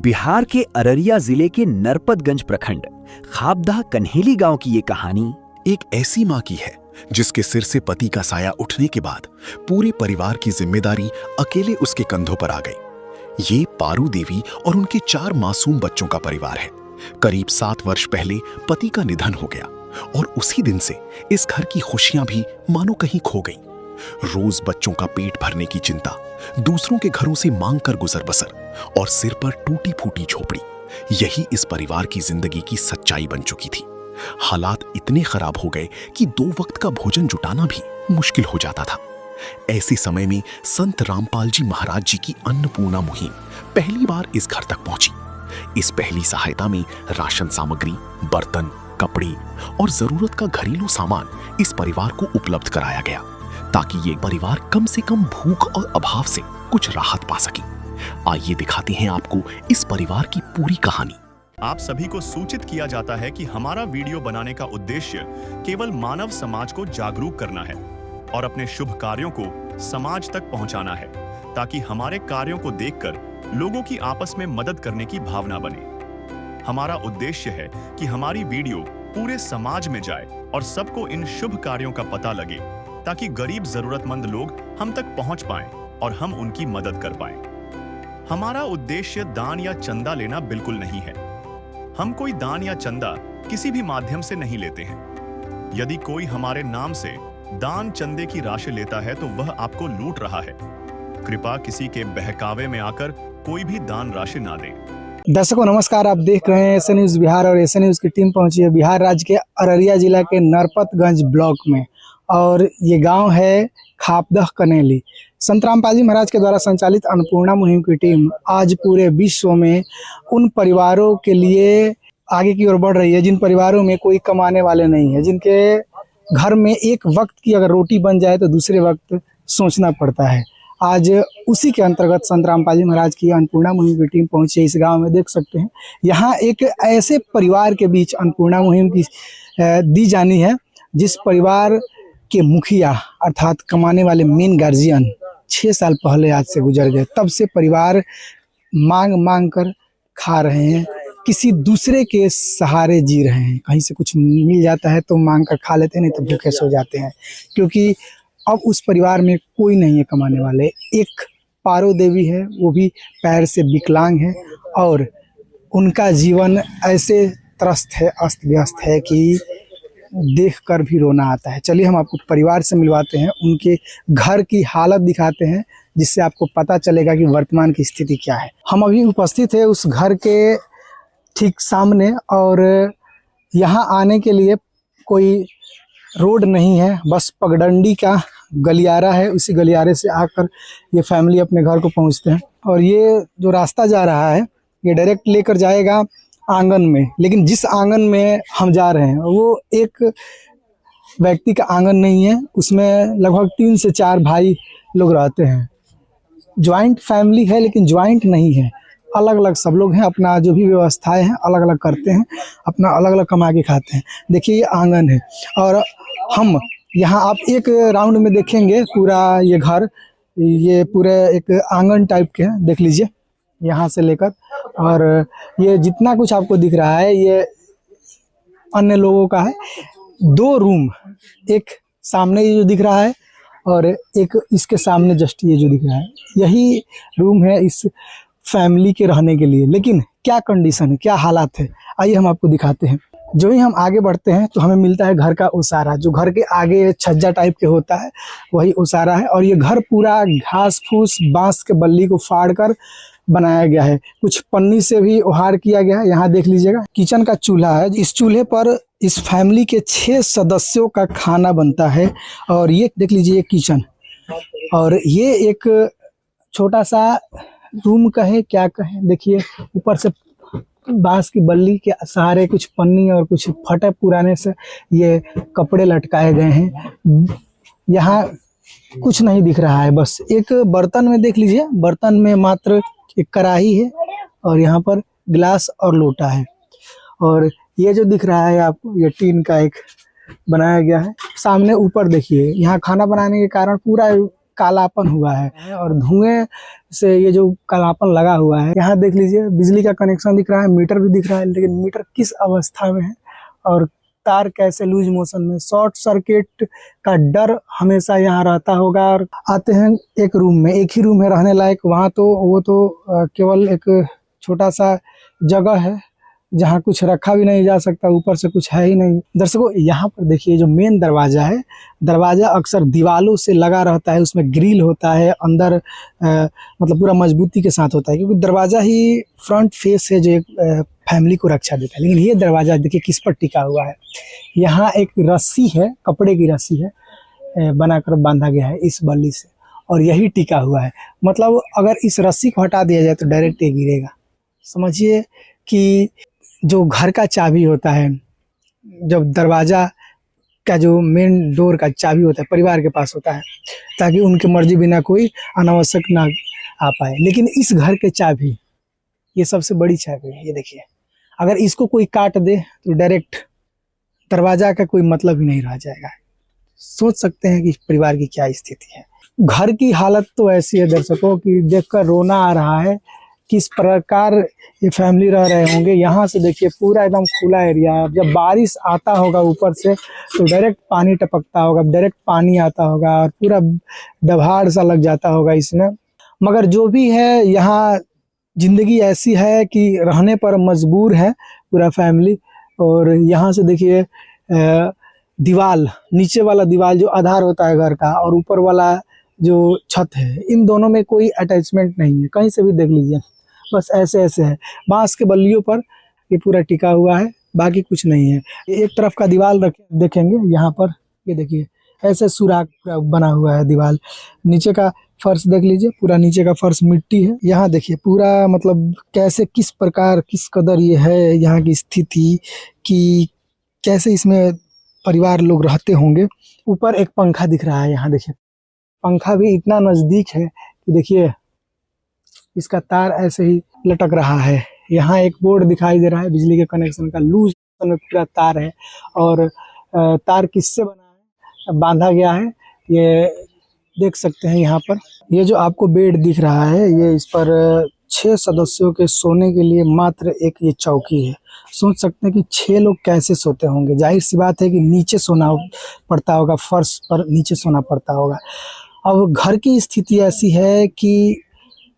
बिहार के अररिया जिले के नरपतगंज प्रखंड खाबदा कन्हेली गांव की ये कहानी एक ऐसी मां की है जिसके सिर से पति का साया उठने के बाद पूरे परिवार की जिम्मेदारी अकेले उसके कंधों पर आ गई। ये पारू देवी और उनके 4 मासूम बच्चों का परिवार है। करीब 7 वर्ष पहले पति का निधन हो गया और उसी दिन से इस घर की खुशियां भी मानो कहीं खो गई। रोज बच्चों का पेट भरने की चिंता, दूसरों के घरों से मांग कर गुजर बसर और सिर पर टूटी फूटी झोपड़ी, यही इस परिवार की जिंदगी की सच्चाई बन चुकी थी। हालात इतने खराब हो गए कि 2 वक्त का भोजन जुटाना भी मुश्किल हो जाता था। ऐसे समय में संत रामपाल जी महाराज जी की अन्नपूर्णा मुहिम पहली बार इस घर तक पहुंची। इस पहली सहायता में राशन सामग्री, बर्तन, कपड़े और जरूरत का घरेलू सामान इस परिवार को उपलब्ध कराया गया ताकि ये परिवार कम से कम भूख और अभाव से कुछ राहत पा सके। आइए दिखाते हैं आपको इस परिवार की पूरी कहानी। आप सभी को सूचित किया जाता है कि हमारा वीडियो बनाने का उद्देश्य केवल मानव समाज को जागरूक करना है और अपने शुभ कार्यों को समाज तक पहुंचाना है ताकि हमारे कार्यों को देखकर लोगों की आपस में मदद करने की भावना बने। हमारा उद्देश्य है कि हमारी वीडियो पूरे समाज में जाए और सबको इन शुभ कार्यों का पता लगे ताकि गरीब जरूरतमंद लोग हम तक पहुंच पाएं और हम उनकी मदद कर पाएं। हमारा उद्देश्य दान या चंदा लेना बिल्कुल नहीं है। हम कोई दान या चंदा किसी भी माध्यम से नहीं लेते हैं। यदि कोई हमारे नाम से दान चंदे की राशि लेता है तो वह आपको लूट रहा है। कृपया किसी के बहकावे में आकर कोई भी दान राशि ना दें। दर्शकों नमस्कार, आप देख रहे हैं एसए न्यूज बिहार और एसए न्यूज की टीम पहुंची है बिहार राज्य के अररिया जिला के नरपतगंज ब्लॉक में और ये गांव है खाबदा कन्हेली। संत रामपाल जी महाराज के द्वारा संचालित अन्नपूर्णा मुहिम की टीम आज पूरे विश्व में उन परिवारों के लिए आगे की ओर बढ़ रही है जिन परिवारों में कोई कमाने वाले नहीं है, जिनके घर में एक वक्त की अगर रोटी बन जाए तो दूसरे वक्त सोचना पड़ता है। आज उसी के अंतर्गत संत रामपाल जी महाराज की अन्नपूर्णा मुहिम की टीम पहुंची है इस गांव में। देख सकते हैं यहाँ एक ऐसे परिवार के बीच अन्नपूर्णा मुहिम की दी जानी है जिस परिवार के मुखिया अर्थात कमाने वाले मेन गार्जियन 6 साल पहले आज से गुजर गए। तब से परिवार मांग मांग कर खा रहे हैं, किसी दूसरे के सहारे जी रहे हैं। कहीं से कुछ मिल जाता है तो मांग कर खा लेते हैं, नहीं तो भूखे सो जाते हैं क्योंकि अब उस परिवार में कोई नहीं है कमाने वाले। एक पारो देवी है, वो भी पैर से विकलांग है और उनका जीवन ऐसे त्रस्त है, अस्त व्यस्त है कि देखकर भी रोना आता है। चलिए हम आपको परिवार से मिलवाते हैं, उनके घर की हालत दिखाते हैं जिससे आपको पता चलेगा कि वर्तमान की स्थिति क्या है। हम अभी उपस्थित है उस घर के ठीक सामने और यहाँ आने के लिए कोई रोड नहीं है, बस पगडंडी का गलियारा है। उसी गलियारे से आकर ये फैमिली अपने घर को पहुँचते हैं और ये जो रास्ता जा रहा है ये डायरेक्ट लेकर जाएगा आंगन में, लेकिन जिस आंगन में हम जा रहे हैं वो एक व्यक्ति का आंगन नहीं है, उसमें लगभग 3 से 4 भाई लोग रहते हैं। ज्वाइंट फैमिली है लेकिन ज्वाइंट नहीं है, अलग अलग सब लोग हैं, अपना जो भी व्यवस्थाएं हैं अलग अलग करते हैं, अपना अलग अलग कमा के खाते हैं। देखिए ये आंगन है और हम यहाँ आप एक राउंड में देखेंगे पूरा ये घर, ये पूरे एक आंगन टाइप के हैं, देख लीजिए यहाँ से लेकर। और ये जितना कुछ आपको दिख रहा है ये अन्य लोगों का है। 2 रूम, एक सामने ये जो दिख रहा है और एक इसके सामने जस्ट ये जो दिख रहा है, यही रूम है इस फैमिली के रहने के लिए। लेकिन क्या कंडीशन है, क्या हालात है, आइए हम आपको दिखाते हैं। जो ही हम आगे बढ़ते हैं तो हमें मिलता है घर का ओसारा, जो घर के आगे छज्जा टाइप के होता है वही ओसारा है। और ये घर पूरा घास फूस बांस के बल्ली को फाड़ कर बनाया गया है, कुछ पन्नी से भी ओहार किया गया है। यहाँ देख लीजिएगा किचन का चूल्हा है, इस चूल्हे पर इस फैमिली के 6 सदस्यों का खाना बनता है। और ये देख लीजिए किचन, और ये एक छोटा सा रूम कहे क्या कहे, देखिए ऊपर से बांस की बल्ली के सहारे कुछ पन्नी और कुछ फटे पुराने से ये कपड़े लटकाए गए हैं। यहाँ कुछ नहीं दिख रहा है, बस एक बर्तन में देख लीजिए, बर्तन में मात्र एक कढ़ाई है और यहाँ पर गिलास और लोटा है। और ये जो दिख रहा है आपको ये टीन का एक बनाया गया है। सामने ऊपर देखिए, यहाँ खाना बनाने के कारण पूरा कालापन हुआ है और धुएं से ये जो कालापन लगा हुआ है। यहाँ देख लीजिए बिजली का कनेक्शन दिख रहा है, मीटर भी दिख रहा है, लेकिन मीटर किस अवस्था में है और तार कैसे लूज मोशन में, शॉर्ट सर्किट का डर हमेशा यहाँ रहता होगा। और आते हैं एक रूम में, एक ही रूम है रहने लायक, वहाँ तो वो तो केवल एक छोटा सा जगह है जहाँ कुछ रखा भी नहीं जा सकता, ऊपर से कुछ है ही नहीं। दर्शकों यहाँ पर देखिए जो मेन दरवाज़ा है, दरवाज़ा अक्सर दीवालों से लगा रहता है, उसमें ग्रिल होता है अंदर, मतलब पूरा मजबूती के साथ होता है, क्योंकि दरवाज़ा ही फ्रंट फेस है जो एक फैमिली को रक्षा देता है। लेकिन ये दरवाज़ा देखिए किस पर टिका हुआ है। यहाँ एक रस्सी है, कपड़े की रस्सी है, बनाकर बांधा गया है इस बल्ली से, और यही टिका हुआ है। मतलब अगर इस रस्सी को हटा दिया जाए तो डायरेक्ट ये गिरेगा। समझिए कि जो घर का चाबी होता है, जब दरवाज़ा का जो मेन डोर का चाबी होता है परिवार के पास होता है, ताकि उनके मर्जी बिना कोई अनावश्यक ना आ पाए, लेकिन इस घर के चाबी, ये सबसे बड़ी चाबी है। ये देखिए, अगर इसको कोई काट दे तो डायरेक्ट दरवाज़ा का कोई मतलब ही नहीं रह जाएगा। सोच सकते हैं कि इस परिवार की क्या स्थिति है। घर की हालत तो ऐसी है दर्शकों कि देखकर रोना आ रहा है, किस प्रकार ये फैमिली रह रहे होंगे। यहाँ से देखिए पूरा एकदम खुला एरिया है, जब बारिश आता होगा ऊपर से तो डायरेक्ट पानी टपकता होगा, डायरेक्ट पानी आता होगा और पूरा डभाड़ सा लग जाता होगा इसमें। मगर जो भी है, यहाँ जिंदगी ऐसी है कि रहने पर मजबूर है पूरा फैमिली। और यहाँ से देखिए दीवाल, नीचे वाला दीवाल जो आधार होता है घर का, और ऊपर वाला जो छत है, इन दोनों में कोई अटैचमेंट नहीं है, कहीं से भी देख लीजिए, बस ऐसे ऐसे है। बांस के बल्लियों पर ये पूरा टिका हुआ है, बाकी कुछ नहीं है। एक तरफ का दीवाल देखेंगे यहाँ पर, ये देखिए ऐसे सुराख बना हुआ है दीवाल। नीचे का फर्श देख लीजिए, पूरा नीचे का फर्श मिट्टी है। यहाँ देखिए पूरा, मतलब कैसे, किस प्रकार, किस कदर ये है यहाँ की स्थिति कि कैसे इसमें परिवार लोग रहते होंगे। ऊपर एक पंखा दिख रहा है, यहाँ देखिए पंखा भी इतना नज़दीक है कि देखिए इसका तार ऐसे ही लटक रहा है। यहाँ एक बोर्ड दिखाई दे रहा है बिजली के कनेक्शन का, लूज में पूरा तार है, और तार किससे बना है, बांधा गया है, ये देख सकते हैं। यहाँ पर ये जो आपको बेड दिख रहा है, ये इस पर 6 सदस्यों के सोने के लिए मात्र एक ये चौकी है। सोच सकते हैं कि 6 लोग कैसे सोते होंगे। जाहिर सी बात है कि नीचे सोना पड़ता होगा, फर्श पर नीचे सोना पड़ता होगा। अब घर की स्थिति ऐसी है कि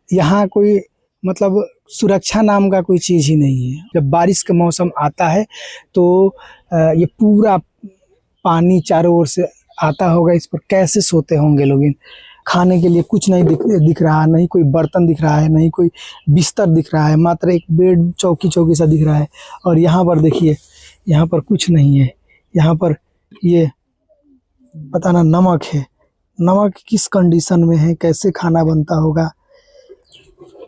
यहाँ कोई, मतलब सुरक्षा नाम का कोई चीज़ ही नहीं है। जब बारिश का मौसम आता है तो ये पूरा पानी चारों ओर से आता होगा, इस पर कैसे सोते होंगे लोग। खाने के लिए कुछ नहीं दिख रहा, नहीं कोई बर्तन दिख रहा है, नहीं कोई बिस्तर दिख रहा है, मात्र एक बेड चौकी सा दिख रहा है। और यहाँ पर देखिए, यहाँ पर कुछ नहीं है। यहाँ पर ये पता ना नमक है, नमक किस कंडीशन में है, कैसे खाना बनता होगा,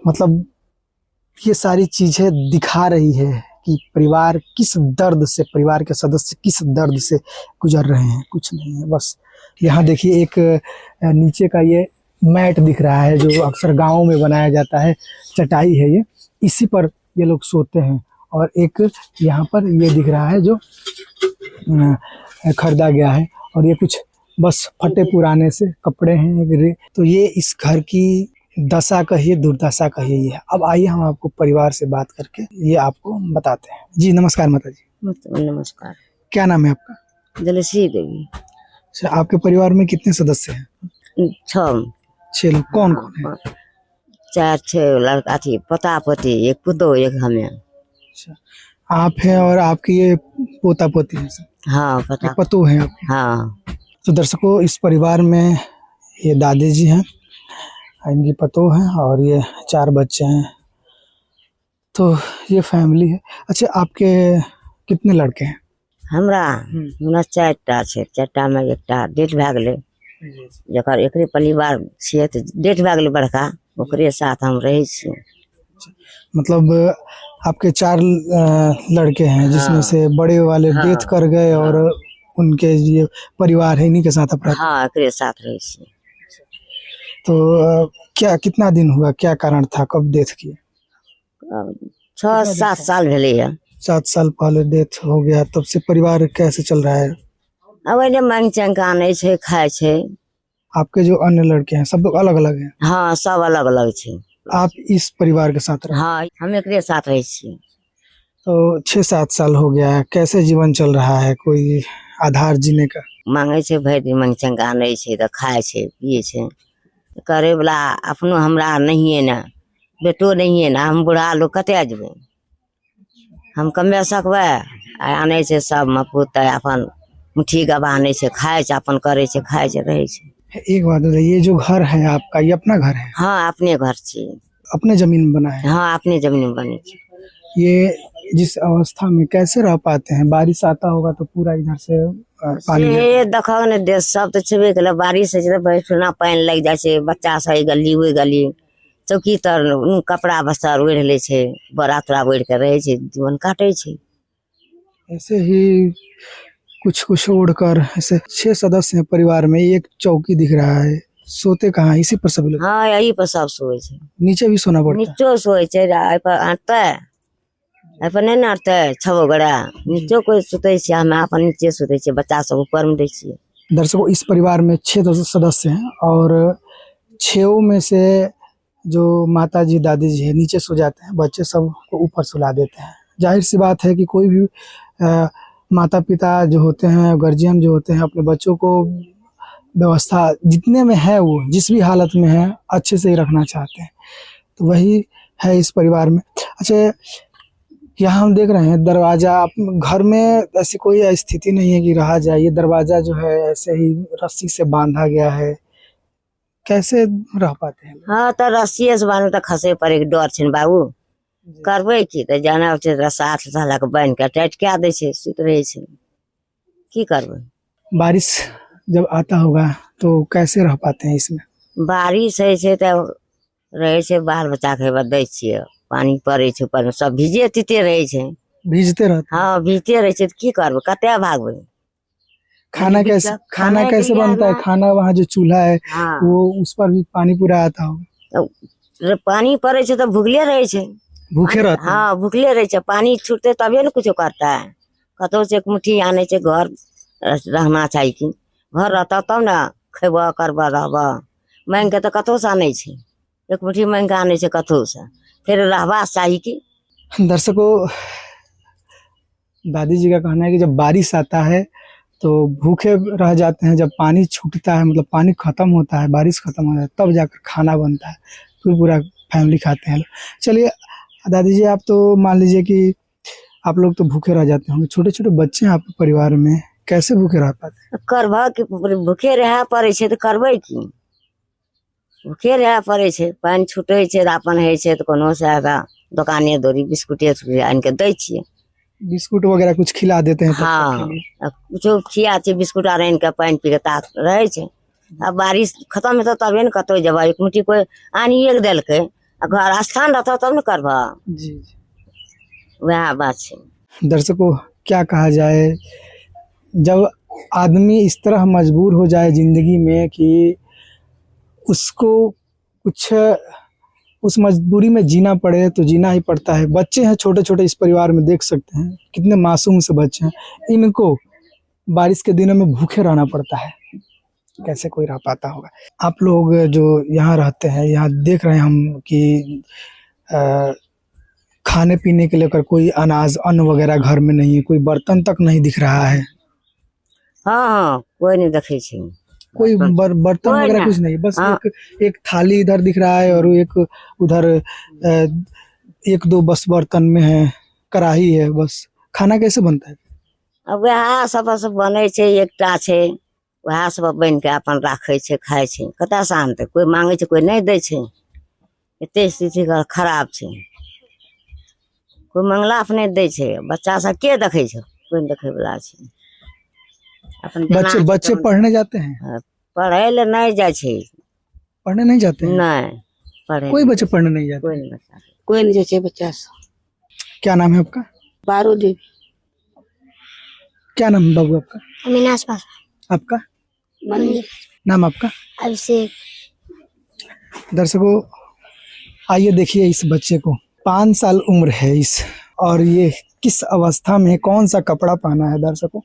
मतलब ये सारी चीज़ें दिखा रही है कि परिवार किस दर्द से, परिवार के सदस्य किस दर्द से गुजर रहे हैं। कुछ नहीं है, बस यहाँ देखिए एक नीचे का ये मैट दिख रहा है जो अक्सर गाँव में बनाया जाता है, चटाई है ये, इसी पर ये लोग सोते हैं। और एक यहाँ पर ये दिख रहा है जो खरीदा गया है, और ये कुछ बस फटे पुराने से कपड़े हैं। तो ये इस घर की दशा कहिए, दुर्दशा कहिए ये है। अब आइए हम आपको परिवार से बात करके ये आपको बताते हैं। जी नमस्कार माता जी। नमस्कार। क्या नाम है आपका? जलसी देवी। अच्छा, आपके परिवार में कितने सदस्य हैं? 6 लोग। कौन कौन है? 4-6 लड़का थी, पोता पोती, एक पुतो, एक हमें। अच्छा, आप हैं और आपकी ये पोता पोती है सब? हाँ पता। पतो है आपके? हाँ। तो दर्शकों इस परिवार में ये दादी जी हैं, इनकी पतो है, और ये 4 बच्चे हैं। तो ये फैमिली है। अच्छा, आपके कितने लड़के हैं? हमरा 4टा छै, 4टा में एकटा डेथ भए गेलै, जकर एकरे परिवार छियै तऽ डेथ भए गेलै बड़का, ओकरे साथ हम रहै छी। मतलब आपके 4 लड़के हैं, जिसमें से बड़े वाले डेथ कर गए, और उनके ये परिवार है इन्हीं के साथ अपना? हाँ, एकरे साथ रहै छी। तो क्या, कितना दिन हुआ, क्या कारण था, कब डेथ किए? 6-7 साल भेलै है। 7 साल पहले डेथ हो गया। तब से परिवार कैसे चल रहा है? अब मांग चंग आनै छै, खाय छै, आपके जो अन्य लड़के हैं सब लोग अलग अलग हैं? हाँ सब अलग अलग छे। आप इस परिवार के साथ रहे? हाँ हम एकरे साथ रहे छी। तो 6-7 साल हो गया है, कैसे जीवन चल रहा है? कोई आधार जीने का? मांगे छे भरि दिन मंगचंग आनै छे तो खाए छे पिए छे, करे वाला अपनो हमरा नहीं है ना, बेटो नहीं है ना, हम बूढ़ा लोग कते जेबै, हम कमे सकबै? आनै छे सब मपूत अपन मुट्ठी गवा आनै छे, खाए छे अपन करे छे, खाए छे रहे छे। एक बात बताइए, ये जो घर है आपका, ये अपना घर है? हाँ अपने घर छे। अपने जमीन में बना है? हाँ अपने जमीन में बने छे। ये जिस अवस्था में कैसे रह पाते हैं? बारिश आता होगा तो पूरा इधर से पानी ये देखो ने देश सब तो छेबे कले, बारिश से तो बैठना पानी लग जाए छे, बच्चा सब गली ओइ गली चौकी तर कपड़ा बस्तर ओढ़ ले छे, बड़ा तोड़ा ओढ़ के रहे छे, जीवन काटे छे। ऐसे ही कुछ ओढ़कर ऐसे 6 सदस्य हैं परिवार में, एक चौकी दिख रहा है, सोते कहाँ? इसी पर सभी लोग? हाँ यही पर सब सोए छे। नीचे भी सोना पड़ता है? नीचो सोए छे, आई पर आते आई पर नहीं नड़ते छबो गड़ा, नीचो कोई सुते छे, हम अपन नीचे सुते छे, बच्चा सब ऊपर में दे छे। दर्शकों, इस परिवार में 6 सदस्य हैं और 6 में से जो माता जी दादी जी है नीचे सो जाते हैं, बच्चे सब को ऊपर सुला देते हैं। जाहिर सी बात है कि कोई भी माता पिता जो होते हैं, गार्जियन जो होते हैं, अपने बच्चों को व्यवस्था जितने में है, वो जिस भी हालत में है, अच्छे से ही रखना चाहते हैं। तो वही है इस परिवार में। अच्छा, यहाँ हम देख रहे हैं दरवाजा, घर में ऐसी कोई स्थिति नहीं है कि रहा जाए, ये दरवाजा जो है ऐसे ही रस्सी से बांधा गया है, कैसे रह पाते हैं? हाँ तो रस्सी से बांध तो खसे पर एक डर छे बाबू, करबे की तो जाना छे, साथ साला के बांध के टाइट क्या दे छे, सुत रहे छे, की करबे? बारिश जब आता होगा तो कैसे रह पाते हैं इसमें? बारिश है छे तो रहे छे, बाल बच्चा के दै छिए, पानी पड़े छे ऊपर में, सब भीजे तीते रहे छे। भीजते रहते? हाँ भीजते रहे छे तो की करबे, कते भागबे? खाना कैसे बनता है? खाना वहाँ जो चूल्हा है, हाँ वो उस पर भी पानी पूरा आता होगा? पानी पड़े छे तो भूखले रहे छे, भूखे रहते हैं? हाँ भूखले रहे छे, पानी छूटते तबे न कुछ करता है। कतो से एक मुट्ठी आने छे, घर रहना चाहिए कि घर रहता तब ना खेबा करबा रहबा, मांग के तो कतो से आने छे, एक मुट्ठी मांग के आने छे कतो से, फिर रहबा चाहिए कि। दर्शकों, दादी जी का कहना है कि जब बारिश आता है तो भूखे रह जाते हैं, जब पानी छूटता है, मतलब पानी खत्म होता है, बारिश खत्म होता है, तब जाकर खाना बनता है, फिर पूरा फैमिली खाते हैं। चलिए दादी जी, आप तो मान लीजिए कि आप लोग तो भूखे रह जाते होंगे, छोटे छोटे बच्चे हैं आपके परिवार में, कैसे भूखे रह पाते हैं? करबा कि भूखे रह पड़े छे तो करबे की, भूखे रह पड़े छे, पानी छूटे छे तो अपन है छे तो कोनो से दुकाने दौरी बिस्कुटे आन के दै छिए, बिस्कुट वगैरह कुछ खिला देते हैं? हाँ कुछो खिया छे, बिस्कुट आर आन के पानी पी के तात रहे छे। अब बारिश खत्म होता तबे न कतो जब, एक मुट्ठी कोई आनिए देलकै, घर स्थान रहता तब न करबा। जी, वह बात छे। दर्शकों, क्या कहा जाए, जब आदमी इस तरह मजबूर हो जाए जिंदगी में कि उसको कुछ उस मजबूरी में जीना पड़े, तो जीना ही पड़ता है। बच्चे हैं छोटे छोटे इस परिवार में, देख सकते हैं कितने मासूम से बच्चे हैं, इनको बारिश के दिनों में भूखे रहना पड़ता है, कैसे कोई रह पाता होगा? आप लोग जो यहाँ रहते हैं, यहाँ देख रहे हैं हम कि खाने पीने के लेकर कोई अनाज अन्न वगैरह घर में नहीं है, कोई बर्तन तक नहीं दिख रहा है। हाँ हाँ कोई नहीं देखे छे, कोई बर्तन कोई वगैरह ना। कुछ नहीं, बस हाँ। एक थाली इधर दिख रहा है और एक उधर 1-2 बस बर्तन में है, कढ़ाई है, बस। खाना कैसे बनता है? अब वह सब बने छे, एकटा छे, वह सब बन के अपन राखे छे, खाए छे, कतऽ से आनते? कोई मांगे छे, कोई नहीं दे छे, एते स्थिति खराब छे, कोई मंगला अपने दे छे, बच्चा सब के देखे छे? कोई देखे वाला छे। अपन बच्चे पढ़ने जाते हैं? पढ़े ले नहीं जाए छे, पढ़ने नहीं जाते हैं? नहीं पढ़े कोई बच्चे पढ़ने नहीं जाते? कोई नहीं बच्चा। कोई नहीं जाए बच्चा से। क्या नाम है आपका? पारू देवी। क्या नाम है बाबू आपका? अविनाश पासवान। आपका मंदिर नाम? आपका? अभिषेक। दर्शकों, आइए देखिए इस बच्चे को, 5 साल उम्र है इस, और ये किस अवस्था में है, कौन सा कपड़ा पहना है। दर्शकों,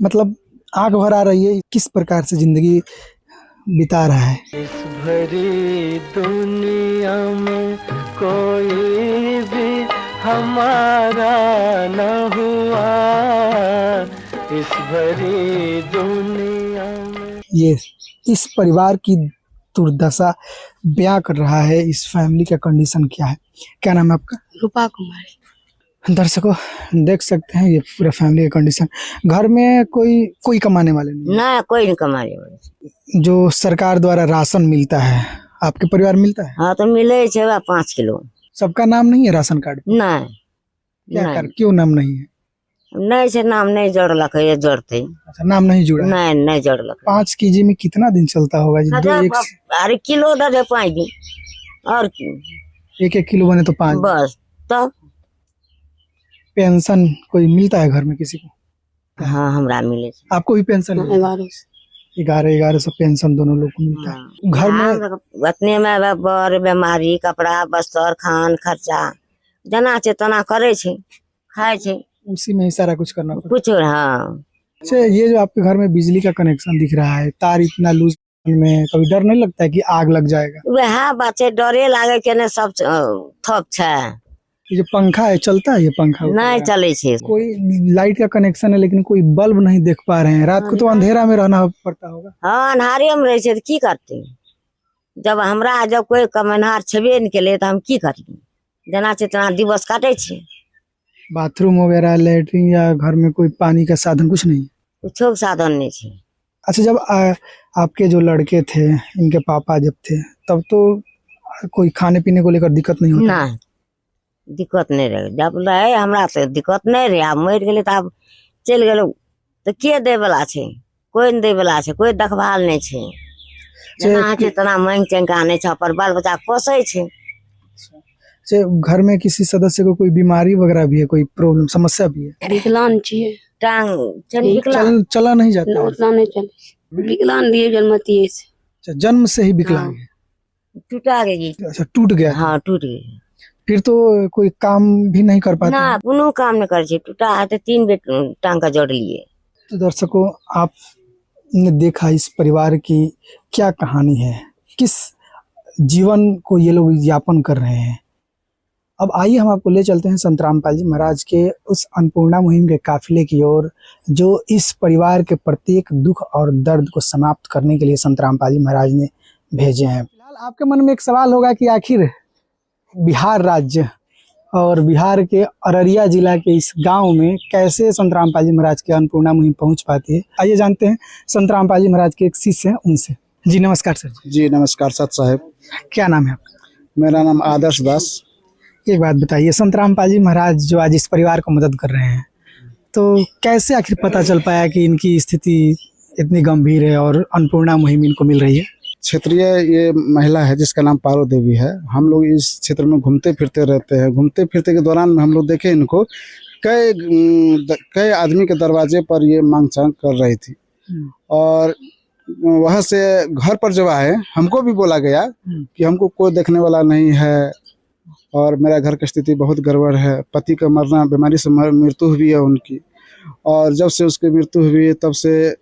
मतलब आंख भर आ रही है, किस प्रकार से जिंदगी बिता रहा है। इस भरी दुनिया में कोई भी हमारा न हुआ, इस भरी दुनिया में। ये इस परिवार की दुर्दशा बयां कर रहा है। इस फैमिली का कंडीशन क्या है। क्या नाम है आपका? रूपा कुमारी। दर्शकों देख सकते हैं ये पूरा फैमिली का कंडीशन। घर में कोई कमाने वाले नहीं, ना कोई नहीं कमाने वाले। जो सरकार द्वारा राशन मिलता है आपके परिवार में मिलता है? हाँ तो मिले छे 5 किलो। सबका नाम नहीं है राशन कार्ड पे? नहीं क्या नहीं। कर क्यों नाम नहीं है? नहीं से नाम नहीं जोड़लक है, ये जोड़ते। अच्छा, नाम नहीं जुड़ा है। नहीं जोड़लक। 5 केजी में कितना दिन चलता होगा जी? अरे किलो दे दे 5 दिन और एक किलो बने तो 5। बस तब पेंशन कोई मिलता है घर में किसी को? हाँ हमरा मिले छे। आपको भी पेंशन? 1100 पेंशन दोनों लोग को मिलता है। घर में उतने में बर बीमारी, कपड़ा बस्तर, खान खर्चा जना छे तना करे छे, खाए छे, उसी में ही सारा कुछ करना पड़ता कुछ। हाँ है। ये जो आपके घर में बिजली का कनेक्शन दिख रहा है, तार इतना लूज में, कभी डर नहीं लगता है कि आग लग जाएगा? वह बच्चे डरे लागे के ने सब थप छे। ये जो पंखा है चलता है? ये पंखा नहीं चले छे। कोई लाइट का कनेक्शन है लेकिन कोई बल्ब नहीं देख पा रहे हैं। रात को तो अंधेरा में रहना पड़ता होगा। हाँ अन्हारे में रहे छे तो की करते। जब कोई कमनहार छेबे नहीं केले तो हम की करिए। जना छे तना दिवस काटे छे। बाथरूम वगैरह, लेटरिन या घर में कोई पानी का साधन कुछ नहीं? कुछो के साधन नहीं छे। अच्छा, जब आपके जो लड़के थे, इनके पापा जब थे, तब तो कोई खाने पीने को लेकर दिक्कत नहीं होती? ना दिक्कत नहीं रहे। जब रहे हमरा तो दिक्कत नहीं रहे। अब मर गए तो अब चल गए तो के दे वाला छे? कोई नहीं दे वाला छे, कोई देखभाल नहीं छे। जना छे तना मांग चंग आने छे, पर बाल बच्चा पोसे छे। घर में किसी सदस्य को कोई बीमारी वगैरह भी है, कोई प्रॉब्लम समस्या भी है? विकलांग छिए, टांग चला नहीं जाता है? उतना नहीं चले। विकलांग दिए जन्मती है। अच्छा, जन्म से ही विकलांग है? टूटा गई। अच्छा, टूट गया? हाँ टूट गई। फिर तो कोई काम भी नहीं कर पाता? ना कोनो काम नहीं कर छे। टूटा है तो 3 बेट टांग का जोड़ लिए। तो दर्शकों आपने देखा इस परिवार की क्या कहानी है, किस जीवन को ये लोग यापन कर रहे हैं। अब आइए हम आपको ले चलते हैं संत रामपाल जी महाराज के उस अन्नपूर्णा मुहिम के काफिले की ओर, जो इस परिवार के प्रत्येक दुख और दर्द को समाप्त करने के लिए संत रामपाल जी महाराज ने भेजे हैं। फिलहाल आपके मन में एक सवाल होगा कि आखिर बिहार राज्य और बिहार के अररिया जिला के इस गांव में कैसे संत रामपाल जी महाराज की अन्नपूर्णा मुहिम पहुंच पाती है। आइए जानते हैं संत रामपाल जी महाराज के एक शिष्य हैं उनसे। जी नमस्कार सर। जी नमस्कार सत साहब। क्या नाम है आपका? मेरा नाम आदर्श दास। एक बात बताइए, संत रामपाल जी महाराज जो आज इस परिवार को मदद कर रहे हैं, तो कैसे आखिर पता चल पाया कि इनकी स्थिति इतनी गंभीर है और अन्नपूर्णा मुहिम इनको मिल रही है? क्षेत्रीय ये महिला है जिसका नाम पारो देवी है। हम लोग इस क्षेत्र में घूमते फिरते रहते हैं। घूमते फिरते के दौरान में हम लोग देखे इनको कई आदमी के दरवाजे पर ये मांग चांग कर रही थी। और वहाँ से घर पर जब आए हमको भी बोला गया कि हमको कोई देखने वाला नहीं है और मेरा घर की स्थिति बहुत गड़बड़ है। पति का मरना, बीमारी से मृत्यु हुई है उनकी, और जब से उसकी मृत्यु हुई तब से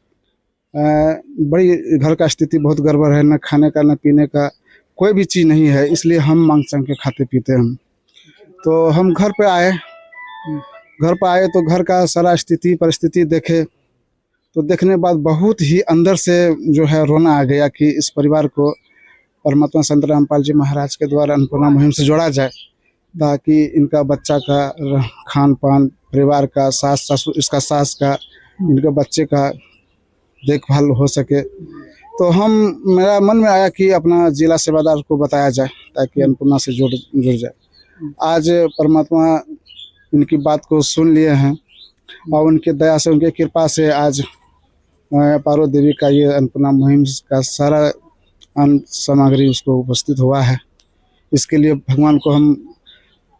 बड़ी घर का स्थिति बहुत गड़बड़ है। न खाने का न पीने का कोई भी चीज़ नहीं है, इसलिए हम मांग चांग के खाते पीते हैं। तो हम घर पे आए। घर पर आए तो घर का सारा स्थिति परिस्थिति देखे, तो देखने के बाद बहुत ही अंदर से जो है रोना आ गया कि इस परिवार को परमात्मा संत रामपाल जी महाराज के द्वारा अन्नपूर्णा मुहिम से जोड़ा जाए, ताकि इनका बच्चा का खान पान, परिवार का, सास ससुर, इसका सास का, इनके बच्चे का देखभाल हो सके। तो मेरा मन में आया कि अपना जिला सेवादार को बताया जाए ताकि अन्नपूर्णा से जुड़ जाए। आज परमात्मा इनकी बात को सुन लिए हैं और उनके दया से, उनके कृपा से आज पारो देवी का ये अन्नपूर्णा मुहिम का सारा अन्न सामग्री उसको उपस्थित हुआ है। इसके लिए भगवान को हम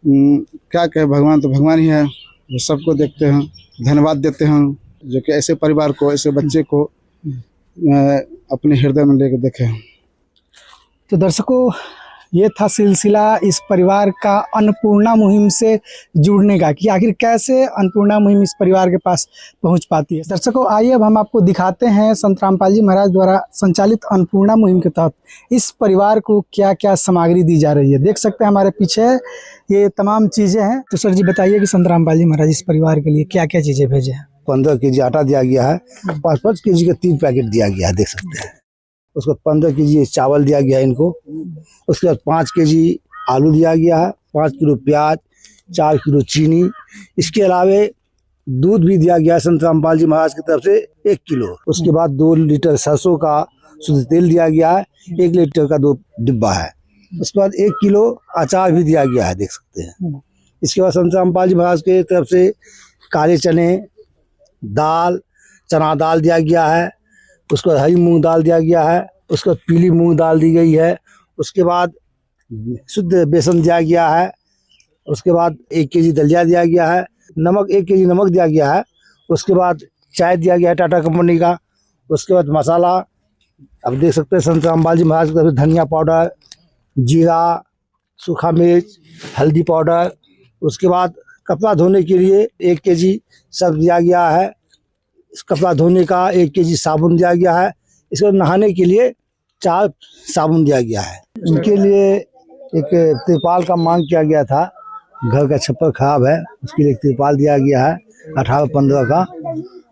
क्या कहें, भगवान तो भगवान ही है, वो सबको देखते हैं, धन्यवाद देते हैं जो कि ऐसे परिवार को, ऐसे बच्चे को अपने हृदय में लेकर देखे। तो दर्शकों ये था सिलसिला इस परिवार का अन्नपूर्णा मुहिम से जुड़ने का, कि आखिर कैसे अन्नपूर्णा मुहिम इस परिवार के पास पहुंच पाती है। दर्शकों, आइए अब हम आपको दिखाते हैं संत रामपाल जी महाराज द्वारा संचालित अन्नपूर्णा मुहिम के तहत इस परिवार को क्या क्या सामग्री दी जा रही है। देख सकते हैं हमारे पीछे ये तमाम चीज़ें हैं। तो सर जी बताइए कि संत रामपाल जी महाराज इस परिवार के लिए क्या क्या चीज़ें भेजे हैं। 15 केजी आटा दिया गया है, 5-5 केजी के 3 पैकेट दिया गया है, देख सकते हैं। उसको 15 केजी चावल दिया गया है इनको। उसके बाद 5 केजी आलू दिया गया है, 5 किलो प्याज, 4 किलो चीनी। इसके अलावे दूध भी दिया गया है संत रामपाल जी महाराज की तरफ से 1 किलो। उसके बाद 2 लीटर सरसों का शुद्ध तेल दिया गया है, 1 लीटर का 2 डिब्बा है। उसके बाद 1 किलो अचार भी दिया गया है, देख सकते हैं। इसके बाद संत रामपाल जी महाराज की तरफ से काले चने, दाल, चना दाल दिया गया है। उसके बाद हरी मूंग दाल दिया गया है। उसके बाद पीली मूंग दाल दी गई है। उसके बाद शुद्ध बेसन दिया गया है। उसके बाद 1 केजी दलिया दिया गया है। नमक 1 केजी नमक दिया गया है। उसके बाद चाय दिया गया है टाटा कंपनी का। उसके बाद मसाला, अब देख सकते हैं संत रामपाल जी महाराज की तरफ से धनिया पाउडर, जीरा, सूखा मिर्च, हल्दी पाउडर। उसके बाद कपड़ा धोने के लिए 1 केजी सर्फ दिया गया है। इस कपड़ा धोने का 1 केजी साबुन दिया गया है। इसके बाद नहाने के लिए 4 साबुन दिया गया है। उनके लिए एक तिरपाल का मांग किया गया था, घर का छप्पर खराब है, उसके लिए एक तिरपाल दिया गया है 18-15 का।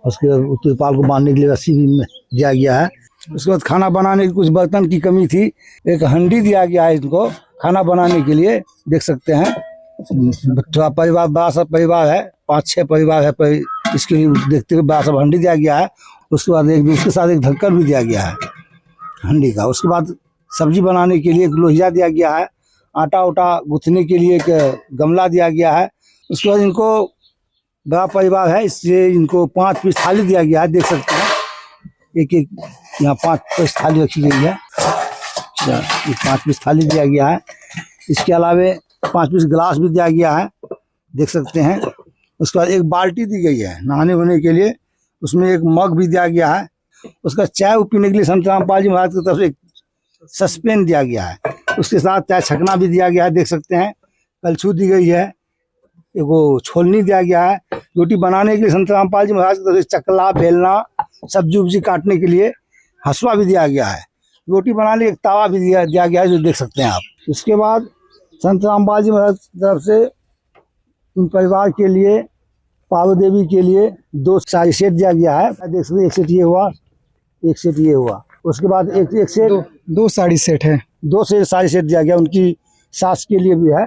उसके बाद तिरपाल को बांधने के लिए रस्सी भी दिया गया है। उसके बाद खाना बनाने की कुछ बर्तन की कमी थी, एक हंडी दिया गया है इनको खाना बनाने के लिए, देख सकते हैं। थोड़ा परिवार बड़ा सा परिवार है, 5-6 परिवार है, पर इसके लिए देखते हुए बड़ा सा हंडी दिया गया है। उसके बाद उसके साथ एक ढक्कन भी दिया गया है हंडी का। उसके बाद सब्जी बनाने के लिए एक लोहिया दिया गया है। आटा उटा गूंथने के लिए एक गमला दिया गया है। उसके बाद इनको बड़ा परिवार है, इसलिए इनको 5 पीस थाली दिया गया है, देख सकते हैं। एक यहाँ 5 पीस थाली रखी गई है, 5 पीस थाली दिया गया है। इसके अलावे 5 पीस गिलास भी दिया गया है, देख सकते हैं। उसके बाद एक बाल्टी दी गई है नहाने वहाने के लिए, उसमें एक मग भी दिया गया है। उसका चाय पीने के लिए संत रामपाल जी महाराज की तरफ से एक सस्पेन दिया गया है। उसके साथ चाय छकना भी दिया गया है, देख सकते हैं। कलछू दी गई है, एक छोलनी दिया गया है। रोटी बनाने के लिए संत रामपाल जी महाराज की तरफ से चकला, बेलना, सब्जी उब्जी काटने के लिए हसुआ भी दिया गया है। रोटी बनाने एक तावा भी दिया गया है, जो देख सकते हैं आप। उसके बाद संत रामपाल जी महाराज की तरफ से उन परिवार के लिए, पार्वती देवी के लिए 2 साड़ी सेट दिया गया है, देख सकते हैं। 1 सेट ये हुआ, 1 सेट ये हुआ। उसके बाद एक सेट 2 साड़ी सेट है, 2 सेट साड़ी सेट दिया गया। उनकी सास के लिए भी है,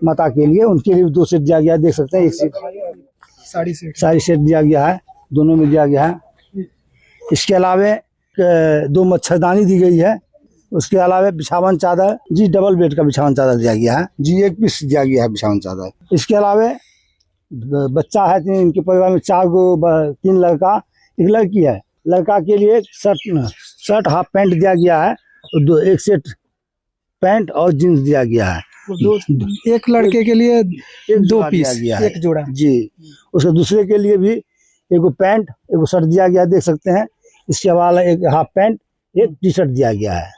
माता के लिए, उनके लिए भी 2 सेट दिया गया है, देख सकते हैं। 1 सेट साड़ी सेट दिया गया है, दोनों में दिया गया है। इसके अलावे 2 मच्छरदानी दी गई है। उसके अलावा बिछावन चादर जी, डबल बेड का बिछावन चादर दिया गया है जी, 1 पीस दिया गया है बिछावन चादर। इसके अलावा बच्चा है, इनके परिवार में 3 लड़का, 1 लड़की है। लड़का के लिए शर्ट हाफ पैंट दिया गया है, 1 सेट पैंट और जींस दिया गया है। एक लड़के के लिए 2 पीस, दिया गया, 1 जोड़ा जी। उसके दूसरे के लिए भी 1 पैंट, 1 शर्ट दिया गया है, देख सकते हैं। इसके अलावा 1 हाफ पैंट, 1 टी-शर्ट दिया गया है।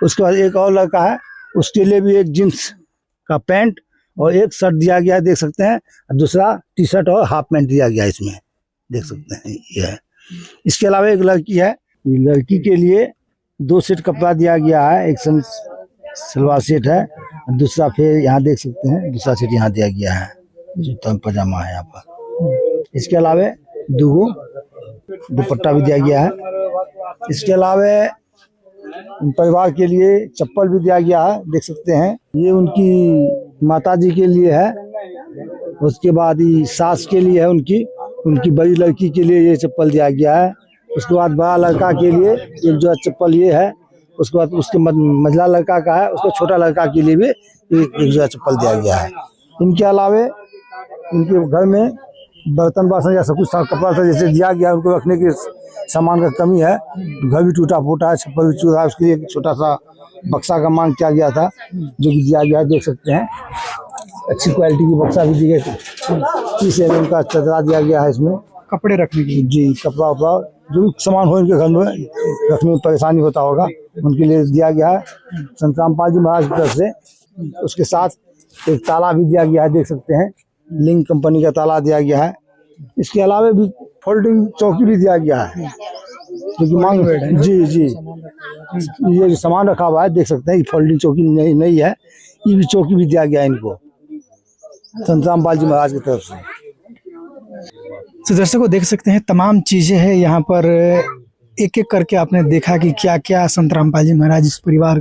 उसके बाद एक और लड़का है, उसके लिए भी 1 जींस का पैंट और 1 शर्ट दिया गया है, देख सकते हैं। दूसरा टी-शर्ट और हाफ पैंट दिया गया है इसमें, देख सकते हैं। ये है। इसके अलावा एक लड़की है, लड़की के लिए 2 सेट कपड़ा दिया गया है। एक सलवार सेट है, दूसरा फिर यहाँ देख सकते हैं, दूसरा सेट यहाँ दिया गया है, जूता पजामा है यहाँ पर। इसके अलावा 2 दुपट्टा भी दिया गया है। इसके अलावा परिवार के लिए चप्पल भी दिया गया है, देख सकते हैं। ये उनकी माताजी के लिए है। उसके बाद ये सास के लिए है, उनकी बड़ी लड़की के लिए ये चप्पल दिया गया है। उसके बाद बड़ा लड़का के लिए एक जो चप्पल ये है। उसके बाद उसके मझला लड़का का है, उसको छोटा लड़का के लिए भी एक जो चप्पल दिया गया है। इनके अलावे इनके घर में बर्तन बासन या सब कुछ कपड़ा था जैसे दिया गया, उनको रखने के सामान का कमी है। घर भी टूटा फूटा है, छप्पर भी चूरा है, उसके लिए एक छोटा सा बक्सा का मांग किया गया था, जो कि दिया गया है, देख सकते हैं। अच्छी क्वालिटी की बक्सा भी दी गई, 30 mm का चदरा दिया गया है इसमें, कपड़े रखने की जी। कपड़ा उपड़ा जो भी सामान हो इनके घर में रखने में परेशानी होता होगा, उनके लिए दिया गया है संत रामपाल जी महाराज की तरफ से। उसके साथ एक ताला भी दिया गया है, देख सकते हैं, लिंक कंपनी का ताला दिया गया है। इसके अलावा भी फोल्डिंग चौकी भी दिया गया है, जो कि मांग जी ये जो सामान रखा हुआ है देख सकते हैं, फोल्डिंग चौकी नहीं है, ये भी चौकी भी दिया गया है इनको संत रामपाल जी महाराज की तरफ से। तो दर्शकों देख सकते हैं तमाम चीजें हैं यहाँ पर। एक एक करके आपने देखा कि क्या क्या संत रामपाल जी महाराज इस परिवार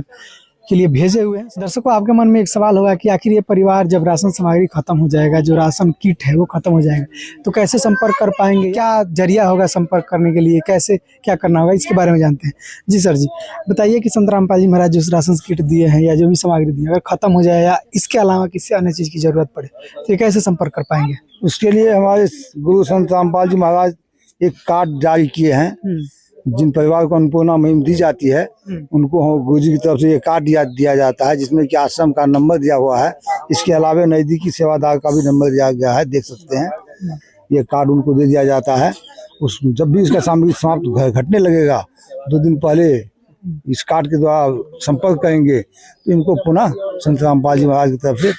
के लिए भेजे हुए हैं। दर्शकों आपके मन में एक सवाल होगा कि आखिर ये परिवार जब राशन सामग्री खत्म हो जाएगा, जो राशन किट है वो खत्म हो जाएगा, तो कैसे संपर्क कर पाएंगे, क्या जरिया होगा संपर्क करने के लिए, कैसे क्या करना होगा, इसके बारे में जानते हैं। जी सर जी बताइए कि संत रामपाल जी महाराज जो राशन किट दिए हैं या जो भी सामग्री दी है, अगर खत्म हो जाए या इसके अलावा किसी अन्य चीज की जरूरत पड़े तो ये कैसे संपर्क कर पाएंगे? उसके लिए हमारे गुरु संत रामपाल जी महाराज एक कार्ड जारी किए हैं। जिन परिवार को अन्नपूर्णा मुहिम दी जाती है उनको गुरु जी की तरफ से ये कार्ड दिया जाता है, जिसमें कि आश्रम का नंबर दिया हुआ है। इसके अलावा नजदीकी सेवादार का भी नंबर दिया गया है, देख सकते हैं। ये कार्ड उनको दे दिया जाता है। उस जब भी इसका सामग्री समाप्त घटने लगेगा 2 दिन पहले इस कार्ड के द्वारा संपर्क करेंगे तो इनको पुनः संत रामपाल जी महाराज की तरफ से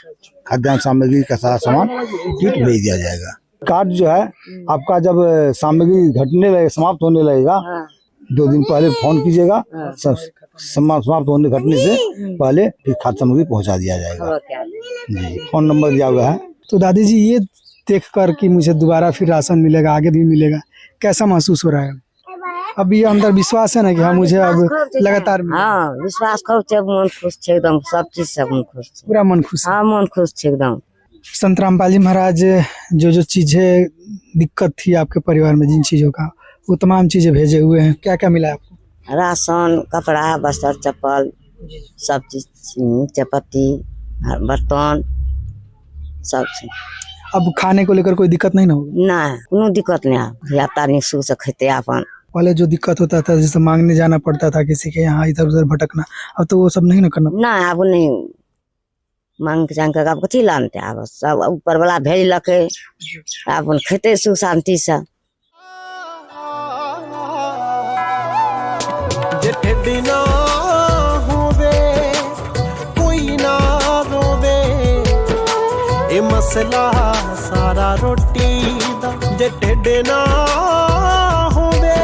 खाद्यान्न सामग्री का सारा सामान किट भेज दिया जाएगा। कार्ड जो है आपका जब सामग्री घटने लगे, समाप्त होने लगेगा, 2 दिन पहले फोन कीजिएगा, समाप्त होने घटने से पहले फिर खाद्य सामग्री पहुंचा दिया जाएगा। जी फोन नंबर दिया हुआ है। तो दादी जी ये देख कर कि मुझे दोबारा फिर राशन मिलेगा, आगे भी मिलेगा, कैसा महसूस हो रहा है? अब ये अंदर विश्वास है ना कि हाँ मुझे अब लगातार हाँ विश्वास खूब छे, मन खुश छे एकदम, सब चीज से मन खुश छे, पूरा मन खुश है। हाँ मन खुश छे एकदम। संत रामपाल जी महाराज जो चीजें दिक्कत थी आपके परिवार में, जिन चीजों का, वो तमाम चीजें भेजे हुए हैं। क्या क्या मिला आपको? राशन, कपड़ा, बस्तर, चप्पल, सब चीज, चीनी, चायपत्ती, बर्तन, सब चीज। अब खाने को लेकर कोई दिक्कत नहीं ना होगी? ना कोनो दिक्कत नहीं, यात्रा निःशुल्क से खेते अपन। पहले जो दिक्कत होता था जैसे मांगने जाना पड़ता था किसी के यहाँ, इधर उधर भटकना, अब तो वो सब नहीं ना करना? ना अब नहीं मांग चांग कर अब कथी लानते, अब सब ऊपर वाला भेज लके अपन खेते सुख शांति से। जेठे ना होवे कोई ना रोवे, ए मसला सारा रोटी दा। जेठे ना होवे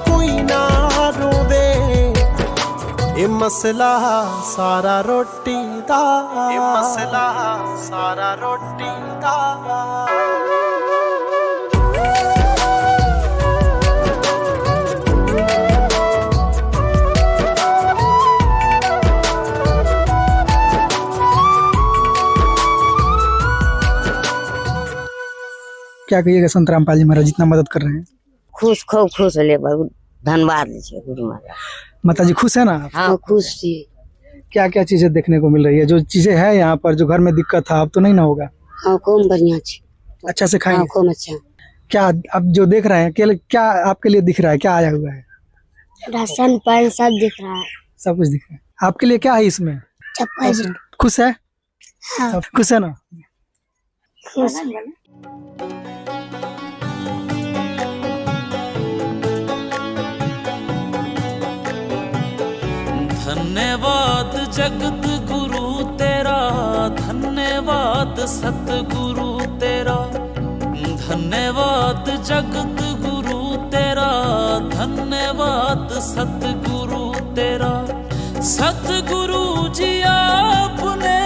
कोई ना रोवे, ए मसला सारा रोटी दा, ए मसला सारा रोटी दा। क्या कहिएगा संत रामपाल जी महाराज जितना मदद कर रहे हैं? खुश, खूब खुश ले, बहुत धन्यवाद दीजिए गुरु महाराज। माता जी खुश है ना? हाँ खुश थी। क्या क्या चीजें देखने को मिल रही है? जो चीजें है यहाँ पर, जो घर में दिक्कत था अब तो नहीं ना होगा? हाँ खूब बढ़िया छी, अच्छा से खाएंगे? हाँ खूब अच्छा। क्या अब जो देख रहे हैं क्या आपके लिए दिख रहा है, क्या आया हुआ है? राशन पानी सब दिख रहा है। सब कुछ दिख रहा है। आपके लिए क्या है इसमें? चप्पल। खुश है? हाँ खुश है ना? खुश। धन्यवाद जगत गुरु तेरा, धन्यवाद सतगुरु तेरा, धन्यवाद जगत गुरु तेरा, धन्यवाद सतगुरु तेरा। सतगुरु जी आपने,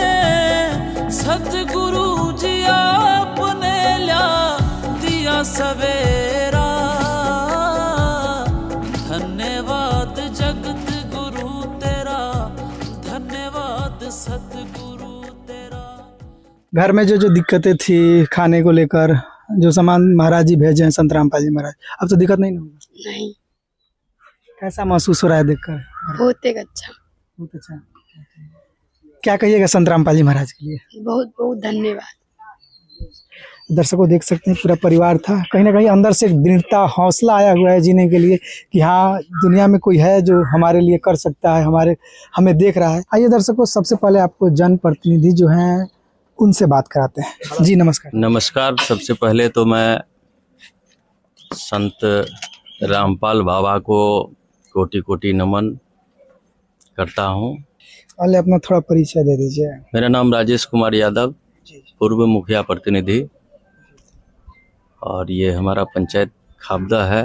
सतगुरु जी आपने ला दिया सवेरा, धन्यवाद जगत गुरु तेरा, धन्यवाद सतगुरु तेरा। घर में जो दिक्कतें थी खाने को लेकर, जो सामान महाराज जी भेजे हैं संत रामपाल जी महाराज, अब तो दिक्कत नहीं होगी? नहीं। कैसा महसूस हो रहा है देखकर? बहुत एक अच्छा, बहुत अच्छा। क्या कहिएगा संत रामपाल जी महाराज के लिए? बहुत बहुत धन्यवाद। दर्शकों देख सकते हैं पूरा परिवार था, कहीं ना कहीं अंदर से एक दृढ़ता, हौसला आया हुआ है जीने के लिए कि हाँ दुनिया में कोई है जो हमारे लिए कर सकता है, हमें देख रहा है। आइए दर्शकों सबसे पहले आपको जनप्रतिनिधि जो हैं उनसे बात कराते हैं। जी नमस्कार। नमस्कार। सबसे पहले तो मैं संत रामपाल बाबा को कोटि कोटि नमन। करता हूँ। पहले अपना थोड़ा परिचय दे दीजिए। मेरा नाम राजेश कुमार यादव, पूर्व मुखिया प्रतिनिधि, और ये हमारा पंचायत खाबदा है।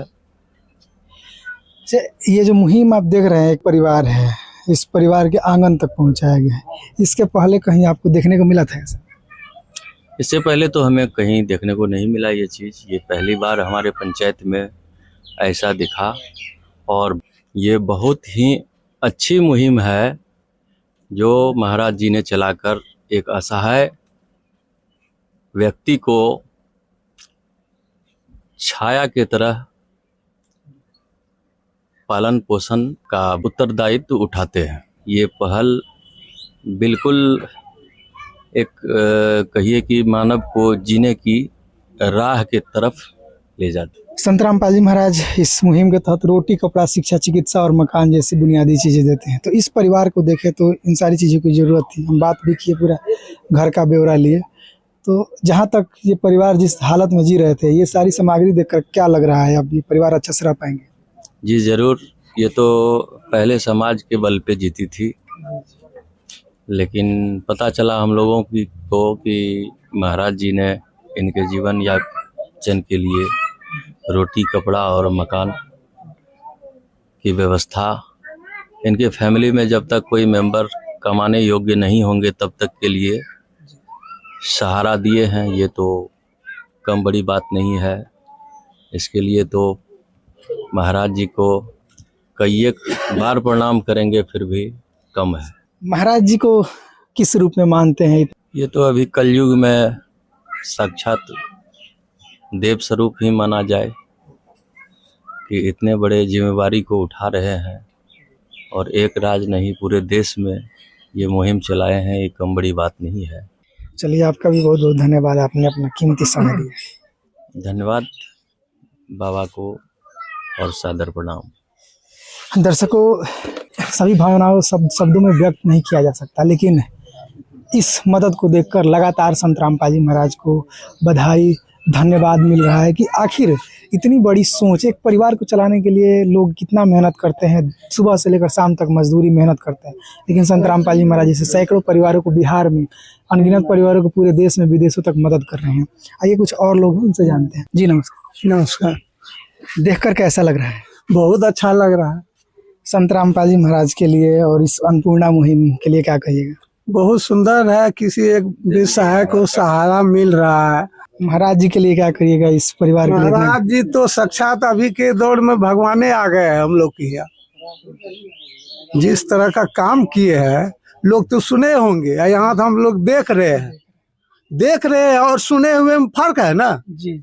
ये जो मुहिम आप देख रहे हैं, एक परिवार है, इस परिवार के आंगन तक पहुंचाया गया है, इसके पहले कहीं आपको देखने को मिला था ऐसा? इससे पहले तो हमें कहीं देखने को नहीं मिला ये चीज़। ये पहली बार हमारे पंचायत में ऐसा दिखा, और ये बहुत ही अच्छी मुहिम है जो महाराज जी ने चलाकर एक असहाय व्यक्ति को छाया की तरह पालन पोषण का उत्तरदायित्व उठाते हैं। ये पहल बिल्कुल एक कहिए कि मानव को जीने की राह की तरफ ले जाती है। संत रामपाल जी महाराज इस मुहिम के तहत रोटी, कपड़ा, शिक्षा, चिकित्सा और मकान जैसी बुनियादी चीज़ें देते हैं। तो इस परिवार को देखें तो इन सारी चीज़ों की ज़रूरत थी। हम बात भी किए, पूरा घर का ब्यौरा लिए। तो जहाँ तक ये परिवार जिस हालत में जी रहे थे, ये सारी सामग्री देखकर क्या लग रहा है, अब ये परिवार अच्छा से रह पाएंगे? जी ज़रूर। ये तो पहले समाज के बल पे जीती थी, लेकिन पता चला हम लोगों को कि महाराज जी ने इनके जीवन यापन के लिए रोटी, कपड़ा और मकान की व्यवस्था, इनके फैमिली में जब तक कोई मेंबर कमाने योग्य नहीं होंगे तब तक के लिए सहारा दिए हैं। ये तो कम बड़ी बात नहीं है। इसके लिए तो महाराज जी को कई एक बार प्रणाम करेंगे फिर भी कम है। महाराज जी को किस रूप में मानते हैं? ये तो अभी कलयुग में साक्षात देव स्वरूप ही माना जाए कि इतने बड़े जिम्मेवारी को उठा रहे हैं और एक राज्य नहीं पूरे देश में ये मुहिम चलाए हैं। ये कम बड़ी बात नहीं है। चलिए, आपका भी बहुत बहुत धन्यवाद, आपने अपना कीमती समय दिया। धन्यवाद बाबा को और सादर प्रणाम। दर्शकों, सभी भावनाओं शब्दों में व्यक्त नहीं किया जा सकता, लेकिन इस मदद को देखकर लगातार संत रामपाल जी महाराज को बधाई, धन्यवाद मिल रहा है कि आखिर इतनी बड़ी सोच, एक परिवार को चलाने के लिए लोग कितना मेहनत करते हैं, सुबह से लेकर शाम तक मजदूरी मेहनत करते हैं, लेकिन संत रामपाल जी महाराज जैसे सैकड़ों परिवारों को बिहार में, अनगिनत परिवारों को पूरे देश में, विदेशों तक मदद कर रहे हैं। आइए कुछ और लोग उनसे जानते हैं। जी नमस्कार। नमस्कार। देखकर कैसा लग रहा है? बहुत अच्छा लग रहा है। संत रामपाल जी महाराज के लिए और इस अन्नपूर्णा मुहिम के लिए क्या कहिएगा? बहुत सुंदर है, किसी एक बेसहाय को सहारा मिल रहा है। महाराज जी के लिए क्या करिएगा इस परिवार के लिए? महाराज जी तो साक्षात अभी के दौर में भगवाने आ गए हैं हम लोग के यहाँ। जिस तरह का काम किए हैं, लोग तो सुने होंगे, यहाँ तो हम लोग देख रहे हैं और सुने हुए में फर्क है ना जी।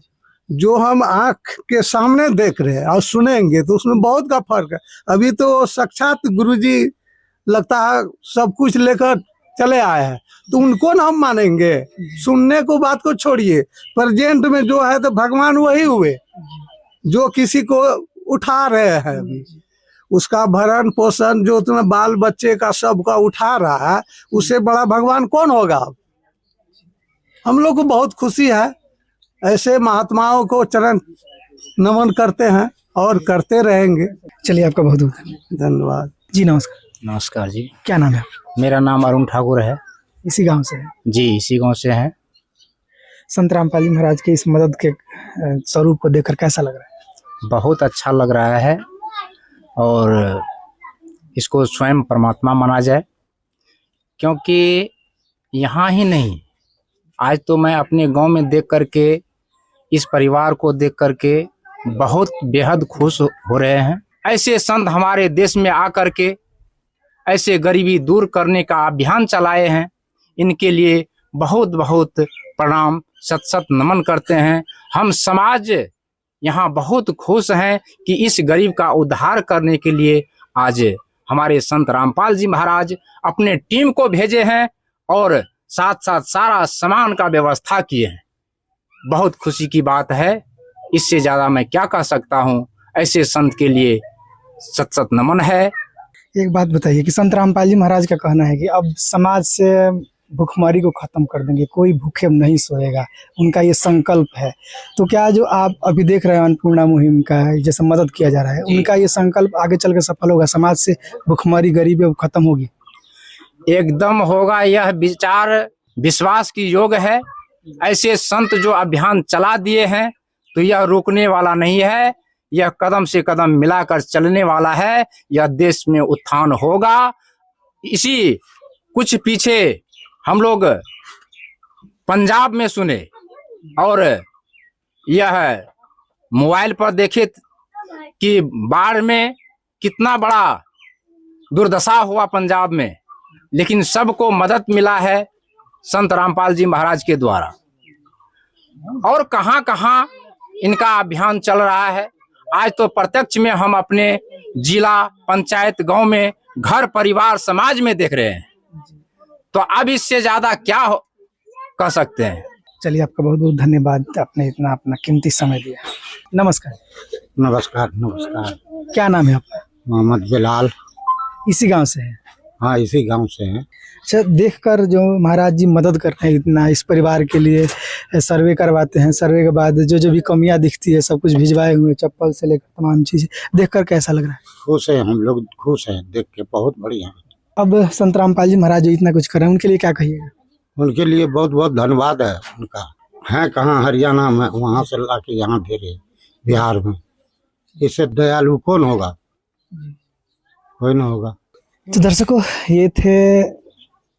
जो हम आंख के सामने देख रहे हैं और सुनेंगे तो उसमें बहुत का फर्क है। अभी तो साक्षात गुरुजी लगता है सब कुछ लेकर चले आए हैं, तो उनको ना हम मानेंगे। सुनने को बात को छोड़िए, प्रेजेंट में जो है तो भगवान वही हुए जो किसी को उठा रहे हैं। अभी उसका भरण पोषण जो तुम्हें बाल बच्चे का सबका उठा रहा है, उससे बड़ा भगवान कौन होगा? हम लोग को बहुत खुशी है। ऐसे महात्माओं को चरण नमन करते हैं और करते रहेंगे। चलिए, आपका बहुत बहुत धन्यवाद। जी नमस्कार। नमस्कार जी। क्या नाम है? मेरा नाम अरुण ठाकुर है। इसी गांव से है? जी, इसी गांव से हैं। संत रामपाल जी महाराज के इस मदद के स्वरूप को देखकर कैसा लग रहा है? बहुत अच्छा लग रहा है, और इसको स्वयं परमात्मा माना जाए, क्योंकि यहाँ ही नहीं, आज तो मैं अपने गांव में देख करके, इस परिवार को देख करके बहुत बेहद खुश हो रहे हैं। ऐसे संत हमारे देश में आकर के ऐसे गरीबी दूर करने का अभियान चलाए हैं, इनके लिए बहुत बहुत प्रणाम, सत सत नमन करते हैं। हम समाज यहाँ बहुत खुश हैं कि इस गरीब का उद्धार करने के लिए आज हमारे संत रामपाल जी महाराज अपने टीम को भेजे हैं और साथ साथ सारा सामान का व्यवस्था किए हैं। बहुत खुशी की बात है। इससे ज़्यादा मैं क्या कह सकता हूँ। ऐसे संत के लिए सत सत नमन है। एक बात बताइए कि संत रामपाल जी महाराज का कहना है कि अब समाज से भुखमरी को खत्म कर देंगे, कोई भूखे नहीं सोएगा, उनका ये संकल्प है। तो क्या जो आप अभी देख रहे हैं अन्नपूर्णा मुहिम का जैसे मदद किया जा रहा है, उनका ये संकल्प आगे चल के सफल होगा, समाज से भुखमरी गरीबी खत्म होगी? एकदम होगा। यह विचार विश्वास की योग है। ऐसे संत जो अभियान चला दिए हैं तो यह रुकने वाला नहीं है, यह कदम से कदम मिलाकर चलने वाला है। यह देश में उत्थान होगा। इसी कुछ पीछे हम लोग पंजाब में सुने और यह मोबाइल पर देखे कि बाढ़ में कितना बड़ा दुर्दशा हुआ पंजाब में, लेकिन सबको मदद मिला है संत रामपाल जी महाराज के द्वारा। और कहां कहां इनका अभियान चल रहा है। आज तो प्रत्यक्ष में हम अपने जिला, पंचायत, गांव में, घर परिवार, समाज में देख रहे हैं। तो अब इससे ज्यादा क्या कह सकते हैं। चलिए, आपका बहुत बहुत धन्यवाद, आपने इतना अपना कीमती समय दिया। नमस्कार। नमस्कार। नमस्कार। क्या नाम है आपका? मोहम्मद बिलाल। इसी गांव से है? हाँ, इसी गांव से हैं। अच्छा, देखकर जो महाराज जी मदद करते हैं इतना, इस परिवार के लिए सर्वे करवाते हैं, सर्वे के बाद जो जो भी कमियां दिखती है सब कुछ भिजवाए हुए, चप्पल से लेकर तमाम चीजें, देखकर कैसा लग रहा है? खुश है, हम लोग खुश हैं देख के, बहुत बढ़िया। अब संत रामपाल जी महाराज जो इतना कुछ कर रहे हैं, उनके लिए क्या कहिएगा? उनके लिए बहुत बहुत धन्यवाद है उनका। है कहाँ, हरियाणा में, वहाँ से ला के यहाँ दे रहे बिहार में। इससे दयालु कौन होगा? कोई ना होगा। तो दर्शकों, ये थे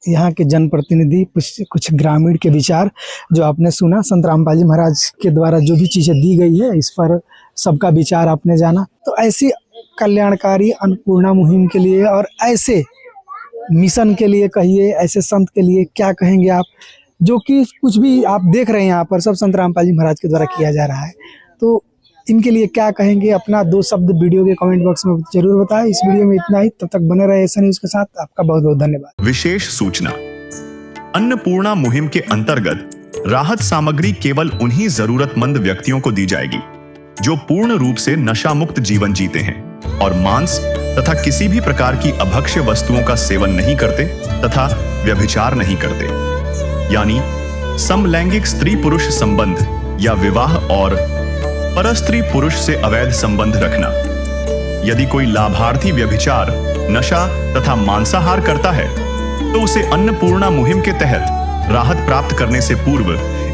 यहाँ के जनप्रतिनिधि, कुछ ग्रामीण के विचार जो आपने सुना। संत रामपाल जी महाराज के द्वारा जो भी चीज़ें दी गई है, इस पर सबका विचार आपने जाना। तो ऐसी कल्याणकारी अन्नपूर्णा मुहिम के लिए और ऐसे मिशन के लिए कहिए, ऐसे संत के लिए क्या कहेंगे आप, जो कि कुछ भी आप देख रहे हैं यहाँ पर सब संत रामपाल जी महाराज के द्वारा किया जा रहा है। तो इनके लिए क्या कहेंगे, अपना 2 शब्द वीडियो के कमेंट बॉक्स में जरूर बताएं। इस वीडियो में इतना ही, तब तक बने रहे एसएन न्यूज़ के साथ। आपका बहुत बहुत धन्यवाद। विशेष सूचना, अन्नपूर्णा मुहिम के अंतर्गत राहत सामग्री केवल उन्हीं जरूरतमंद व्यक्तियों को दी जाएगी जो पूर्ण रूप से नशा मुक्त जीवन जीते हैं और मांस तथा किसी भी प्रकार की अभक्ष्य वस्तुओं का सेवन नहीं करते तथा व्यभिचार नहीं करते, यानी समलैंगिक स्त्री पुरुष संबंध या विवाह और परस्त्री पुरुष से अवैध संबंध रखना। यदि कोई लाभार्थी व्यभिचार, नशा तथा मांसाहार करता है तो उसे अन्नपूर्णा मुहिम के तहत राहत प्राप्त करने से पूर्व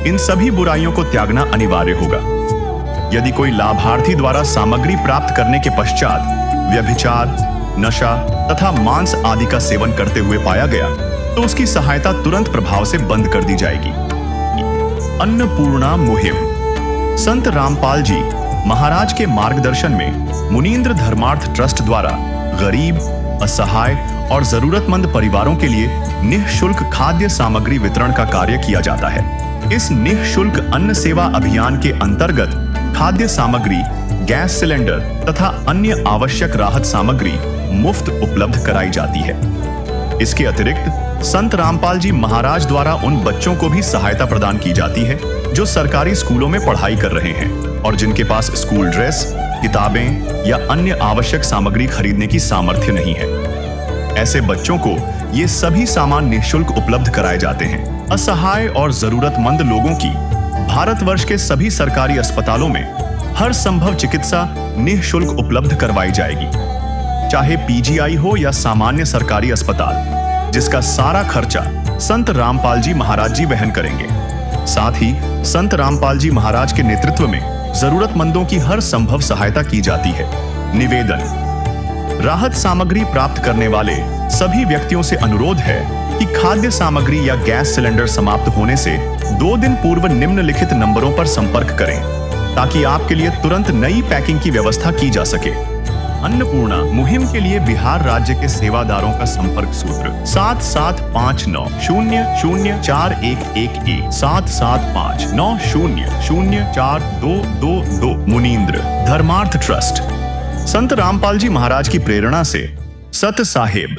इन सभी बुराइयों को त्यागना अनिवार्य होगा। यदि कोई लाभार्थी द्वारा सामग्री प्राप्त करने के पश्चात व्यभिचार, नशा तथा मांस आदि का सेवन करते हुए पाया गया तो उसकी सहायता तुरंत प्रभाव से बंद कर दी जाएगी। अन्नपूर्णा मुहिम संत रामपाल जी महाराज के मार्गदर्शन में मुनींद्र धर्मार्थ ट्रस्ट द्वारा गरीब, असहाय और जरूरतमंद परिवारों के लिए निःशुल्क खाद्य सामग्री वितरण का कार्य किया जाता है। इस निःशुल्क अन्न सेवा अभियान के अंतर्गत खाद्य सामग्री, गैस सिलेंडर तथा अन्य आवश्यक राहत सामग्री मुफ्त उपलब्ध कराई जाती है। इसके अतिरिक्त संत रामपाल जी महाराज द्वारा उन बच्चों को भी सहायता प्रदान की जाती है जो सरकारी स्कूलों में पढ़ाई कर रहे हैं और जिनके पास स्कूल ड्रेस, किताबें या अन्य आवश्यक सामग्री खरीदने की सामर्थ्य नहीं है। ऐसे बच्चों को ये सभी सामान निःशुल्क उपलब्ध कराए जाते हैं। असहाय और जरूरतमंद लोगों की भारतवर्ष के सभी सरकारी अस्पतालों में हर संभव चिकित्सा निःशुल्क उपलब्ध करवाई जाएगी, चाहे पीजीआई हो या सामान्य सरकारी अस्पताल, जिसका सारा खर्चा संत रामपाल जी महाराज जी वहन करेंगे। साथ ही संत रामपाल जी महाराज के नेतृत्व में जरूरतमंदों की हर संभव सहायता की जाती है। निवेदन, राहत सामग्री प्राप्त करने वाले सभी व्यक्तियों से अनुरोध है कि खाद्य सामग्री या गैस सिलेंडर समाप्त होने से 2 दिन पूर्व निम्नलिखित नंबरों पर संपर्क करें ताकि आपके लिए तुरंत नई पैकिंग की व्यवस्था की जा सके। अन्नपूर्णा मुहिम के लिए बिहार राज्य के सेवादारों का संपर्क सूत्र 7759000411 7759004222। मुनींद्र धर्मार्थ ट्रस्ट संत रामपाल जी महाराज की प्रेरणा से सत साहेब